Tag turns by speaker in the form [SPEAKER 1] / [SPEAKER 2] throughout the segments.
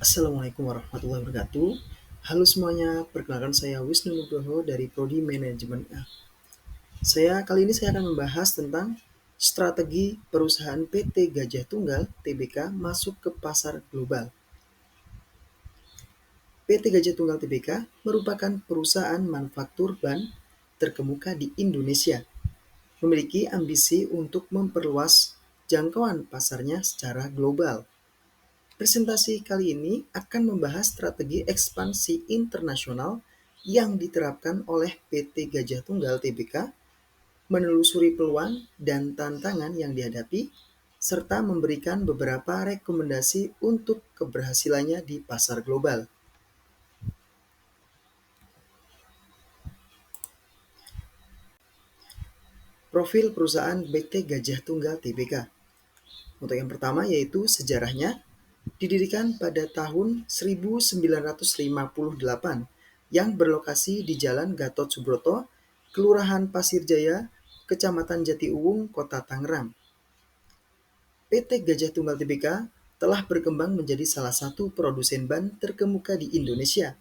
[SPEAKER 1] Assalamualaikum warahmatullahi wabarakatuh. Halo semuanya, perkenalkan saya Wisnu Nugroho dari Prodi Manajemen A. Kali ini saya akan membahas tentang strategi perusahaan PT Gajah Tunggal Tbk masuk ke pasar global. PT Gajah Tunggal Tbk merupakan perusahaan manufaktur ban terkemuka di Indonesia, memiliki ambisi untuk memperluas jangkauan pasarnya secara global. Presentasi kali ini akan membahas strategi ekspansi internasional yang diterapkan oleh PT Gajah Tunggal Tbk, menelusuri peluang dan tantangan yang dihadapi, serta memberikan beberapa rekomendasi untuk keberhasilannya di pasar global. Profil perusahaan PT Gajah Tunggal Tbk. Untuk yang pertama yaitu sejarahnya, didirikan pada tahun 1958 yang berlokasi di Jalan Gatot Subroto, Kelurahan Pasir Jaya, Kecamatan Jatiuwung, Kota Tangerang. PT Gajah Tunggal Tbk telah berkembang menjadi salah satu produsen ban terkemuka di Indonesia.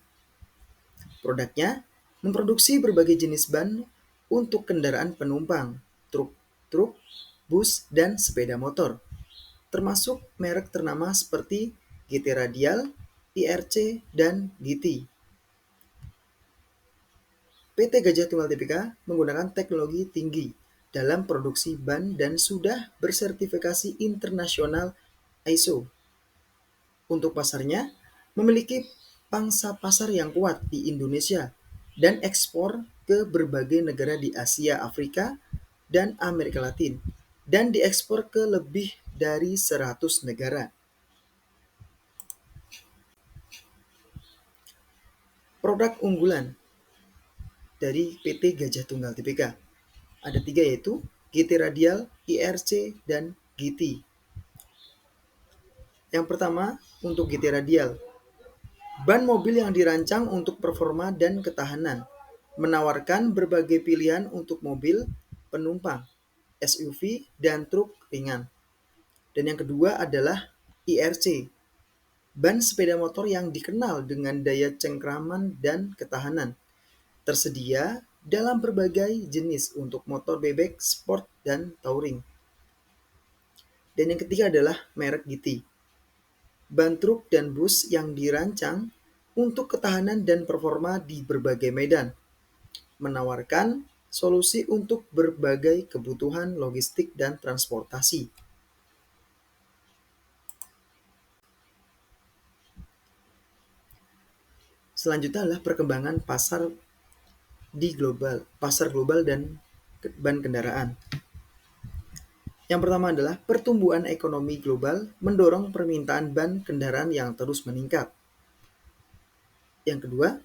[SPEAKER 1] Produknya memproduksi berbagai jenis ban untuk kendaraan penumpang, truk, bus, dan sepeda motor, termasuk merek ternama seperti GT Radial, IRC, dan GT. PT Gajah Tunggal Tbk menggunakan teknologi tinggi dalam produksi ban dan sudah bersertifikasi internasional ISO. Untuk pasarnya, memiliki pangsa pasar yang kuat di Indonesia dan ekspor ke berbagai negara di Asia, Afrika, dan Amerika Latin, dan diekspor ke lebih dari 100 negara. Produk unggulan dari PT Gajah Tunggal Tbk ada 3 yaitu GT Radial, IRC, dan GT. Yang pertama untuk GT Radial, ban mobil yang dirancang untuk performa dan ketahanan, menawarkan berbagai pilihan untuk mobil, penumpang, SUV, dan truk ringan. Dan yang kedua adalah IRC, ban sepeda motor yang dikenal dengan daya cengkraman dan ketahanan. Tersedia dalam berbagai jenis untuk motor bebek, sport, dan touring. Dan yang ketiga adalah merek GT, ban truk dan bus yang dirancang untuk ketahanan dan performa di berbagai medan, menawarkan solusi untuk berbagai kebutuhan logistik dan transportasi. Selanjutnya adalah perkembangan pasar global dan ban kendaraan. Yang pertama adalah pertumbuhan ekonomi global mendorong permintaan ban kendaraan yang terus meningkat. Yang kedua,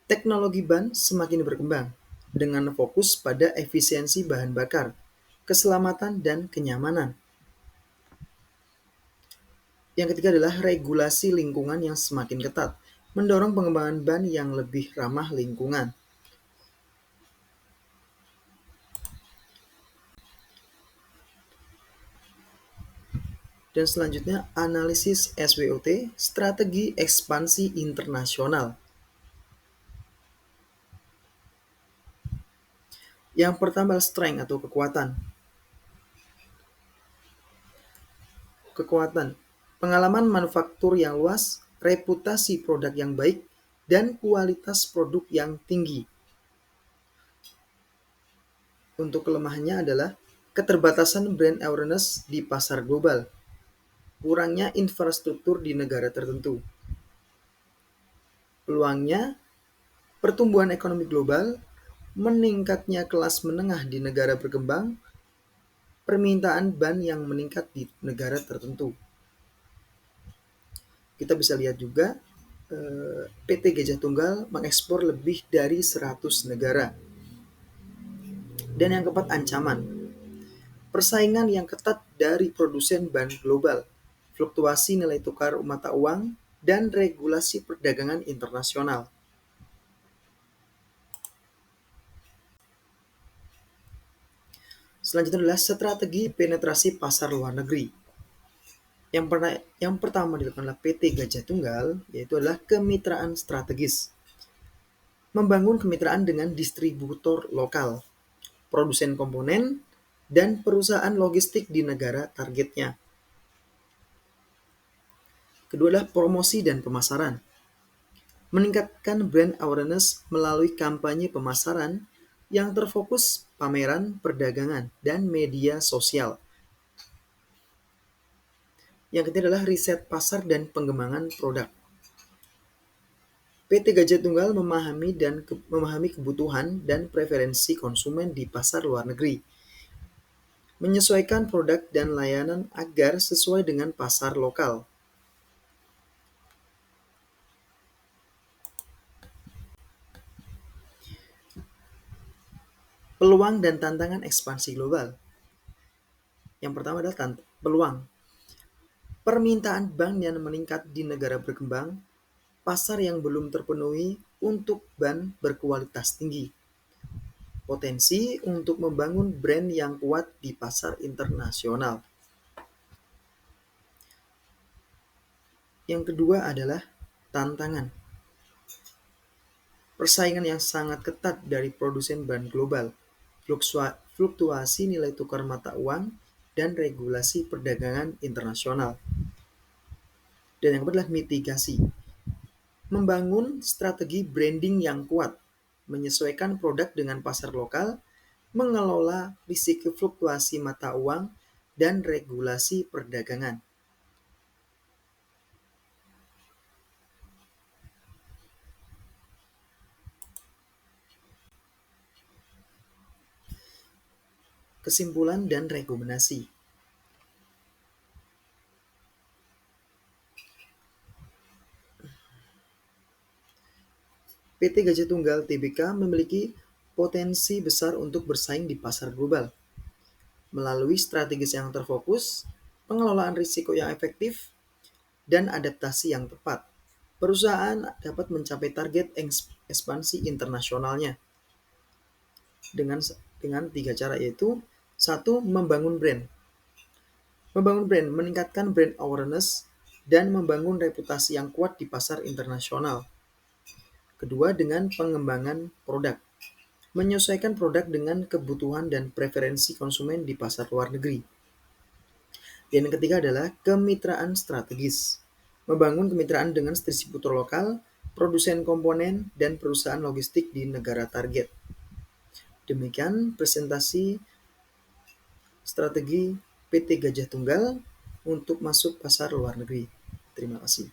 [SPEAKER 1] teknologi ban semakin berkembang dengan fokus pada efisiensi bahan bakar, keselamatan, dan kenyamanan. Yang ketiga adalah regulasi lingkungan yang semakin ketat, mendorong pengembangan ban yang lebih ramah lingkungan. Dan selanjutnya analisis SWOT, strategi ekspansi internasional. Yang pertama strength atau kekuatan. Pengalaman manufaktur yang luas, reputasi produk yang baik, dan kualitas produk yang tinggi. Untuk kelemahannya adalah keterbatasan brand awareness di pasar global, kurangnya infrastruktur di negara tertentu. Peluangnya, pertumbuhan ekonomi global, meningkatnya kelas menengah di negara berkembang, permintaan ban yang meningkat di negara tertentu. Kita bisa lihat juga PT Gajah Tunggal mengekspor lebih dari 100 negara. Dan yang keempat, ancaman. Persaingan yang ketat dari produsen ban global, fluktuasi nilai tukar mata uang, dan regulasi perdagangan internasional. Selanjutnya adalah strategi penetrasi pasar luar negeri. Yang pertama dilakukan adalah PT Gajah Tunggal, yaitu adalah kemitraan strategis. Membangun kemitraan dengan distributor lokal, produsen komponen, dan perusahaan logistik di negara targetnya. Kedua adalah promosi dan pemasaran. Meningkatkan brand awareness melalui kampanye pemasaran yang terfokus pameran, perdagangan, dan media sosial. Yang ketiga adalah riset pasar dan pengembangan produk. PT Gajah Tunggal memahami kebutuhan dan preferensi konsumen di pasar luar negeri, menyesuaikan produk dan layanan agar sesuai dengan pasar lokal. Peluang dan tantangan ekspansi global. Yang pertama adalah peluang. Permintaan ban yang meningkat di negara berkembang, pasar yang belum terpenuhi untuk ban berkualitas tinggi. Potensi untuk membangun brand yang kuat di pasar internasional. Yang kedua adalah tantangan. Persaingan yang sangat ketat dari produsen ban global, fluktuasi nilai tukar mata uang, dan regulasi perdagangan internasional. Dan yang kedua adalah mitigasi. Membangun strategi branding yang kuat, menyesuaikan produk dengan pasar lokal, mengelola risiko fluktuasi mata uang, dan regulasi perdagangan. Kesimpulan dan rekomendasi. PT Gajah Tunggal Tbk memiliki potensi besar untuk bersaing di pasar global. Melalui strategis yang terfokus, pengelolaan risiko yang efektif, dan adaptasi yang tepat, perusahaan dapat mencapai target ekspansi internasionalnya dengan 3 cara, yaitu 1. Membangun brand. Membangun brand meningkatkan brand awareness dan membangun reputasi yang kuat di pasar internasional. Kedua, dengan pengembangan produk. Menyesuaikan produk dengan kebutuhan dan preferensi konsumen di pasar luar negeri. Dan yang ketiga adalah kemitraan strategis. Membangun kemitraan dengan distributor lokal, produsen komponen, dan perusahaan logistik di negara target. Demikian presentasi strategi PT Gajah Tunggal untuk masuk pasar luar negeri. Terima kasih.